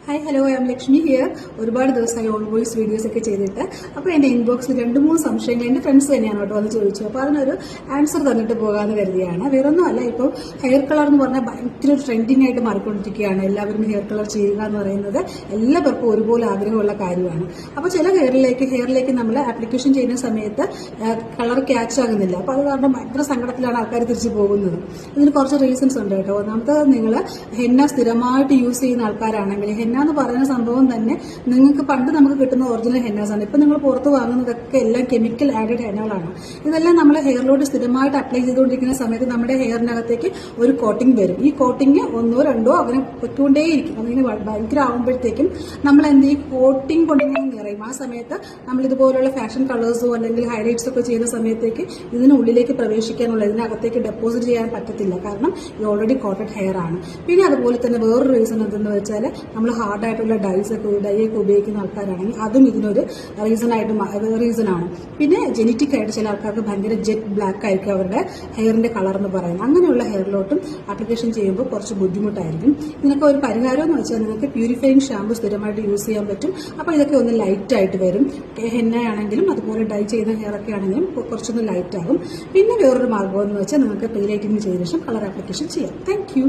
Hi hello I M Lakshmi here. ഒരുപാട് ദിവസമായി on voice videos ഒക്കെ ചെയ്തിട്ട് അപ്പോൾ എൻ്റെ ഇൻബോക്സിൽ 2-3 സംശയങ്ങൾ എൻ്റെ ഫ്രണ്ട്സ് തന്നെയാണ് കേട്ടോ അത് ചോദിച്ചു. അപ്പോൾ അതിനൊരു ആൻസർ തന്നിട്ട് പോകാമെന്ന് കരുതിയാണ്. വേറൊന്നുമല്ല, ഇപ്പോൾ ഹെയർ കളർ എന്ന് പറഞ്ഞാൽ ഭയങ്കര ട്രെൻഡിങ് ആയിട്ട് മാറിക്കൊണ്ടിരിക്കുകയാണ്. എല്ലാവരും ഹെയർ കളർ ചെയ്യുക എന്ന് പറയുന്നത് എല്ലാവർക്കും ഒരുപോലെ ആഗ്രഹമുള്ള കാര്യമാണ്. അപ്പോൾ ചില ഹെയറിലേക്ക് നമ്മൾ ആപ്ലിക്കേഷൻ ചെയ്യുന്ന സമയത്ത് കളർ ക്യാച്ച് ആകുന്നില്ല. അപ്പോൾ അത് കാരണം ഭയങ്കര സങ്കടത്തിലാണ് ആൾക്കാർ തിരിച്ചു പോകുന്നത്. ഇതിന് കുറച്ച് റീസൺസ് ഉണ്ട് കേട്ടോ. ഒന്നാമത്തെ, നിങ്ങൾ ഹെന്ന സ്ഥിരമായിട്ട് യൂസ് ചെയ്യുന്ന ആൾക്കാരാണെങ്കിൽ ഹെന്ന എന്ന് പറയുന്ന സംഭവം തന്നെ നിങ്ങൾക്ക് പണ്ട് നമുക്ക് കിട്ടുന്ന ഒറിജിനൽ ഹെന്നാസ് ആണ്. ഇപ്പം നിങ്ങൾ പുറത്ത് വാങ്ങുന്നതൊക്കെ എല്ലാം കെമിക്കൽ ആഡഡ് ഹെന്നകളാണ്. ഇതെല്ലാം നമ്മൾ ഹെയറിലോട്ട് സ്ഥിരമായിട്ട് അപ്ലൈ ചെയ്തുകൊണ്ടിരിക്കുന്ന സമയത്ത് നമ്മുടെ ഹെയറിനകത്തേക്ക് ഒരു കോട്ടിംഗ് വരും. ഈ കോട്ടിങ് 1-2 അങ്ങനെ പൊയ്ക്കൊണ്ടേയിരിക്കും. അതിങ്ങനെ ഭയങ്കര ആകുമ്പോഴത്തേക്കും നമ്മൾ എന്ത് ചെയ്യും, കോട്ടിംഗ് കൊണ്ടിങ്ങനെ നിറയും. ആ സമയത്ത് നമ്മൾ ഇതുപോലുള്ള ഫാഷൻ കളേഴ്സോ അല്ലെങ്കിൽ ഹൈലൈറ്റ്സ് ഒക്കെ ചെയ്യുന്ന സമയത്തേക്ക് ഇതിനുള്ളിലേക്ക് പ്രവേശിക്കാനുള്ള, ഇതിനകത്തേക്ക് ഡെപ്പോസിറ്റ് ചെയ്യാൻ പറ്റത്തില്ല. കാരണം ഇത് ഓൾറെഡി കോട്ടഡ് ഹെയർ ആണ്. പിന്നെ അതുപോലെ തന്നെ വേറൊരു റീസൺ എന്തെന്ന് വെച്ചാൽ, നമ്മൾ ഹാർഡായിട്ടുള്ള ഡൈ ഒക്കെ ഉപയോഗിക്കുന്ന ആൾക്കാരാണെങ്കിൽ അതും ഇതിനൊരു റീസണാണ്. പിന്നെ ജെനറ്റിക് ആയിട്ട് ചില ആൾക്കാർക്ക് ഭയങ്കര ജെറ്റ് ബ്ലാക്ക് ആയിരിക്കും അവരുടെ ഹെയറിന്റെ കളർ എന്ന് പറയുന്നത്. അങ്ങനെയുള്ള ഹെയറിലോട്ടും ആപ്ലിക്കേഷൻ ചെയ്യുമ്പോൾ കുറച്ച് ബുദ്ധിമുട്ടായിരിക്കും. ഇതിനൊക്കെ ഒരു പരിഹാരം എന്ന് വെച്ചാൽ നിങ്ങൾക്ക് പ്യൂരിഫൈയിങ് ഷാമ്പു സ്ഥിരമായിട്ട് യൂസ് ചെയ്യാൻ പറ്റും. അപ്പോൾ ഇതൊക്കെ ഒന്ന് ലൈറ്റ് ആയിട്ട് വരും. ഹെന്ന ആണെങ്കിലും അതുപോലെ ഡൈ ചെയ്യുന്ന ഹെയർ ഒക്കെ ആണെങ്കിലും കുറച്ചൊന്ന് ലൈറ്റ് ആകും. പിന്നെ വേറൊരു മാർഗ്ഗം എന്ന് വെച്ചാൽ നിങ്ങൾക്ക് പെയിലൈറ്റിംഗ് ചെയ്ത ശേഷം കളർ ആപ്ലിക്കേഷൻ ചെയ്യാം. Thank you.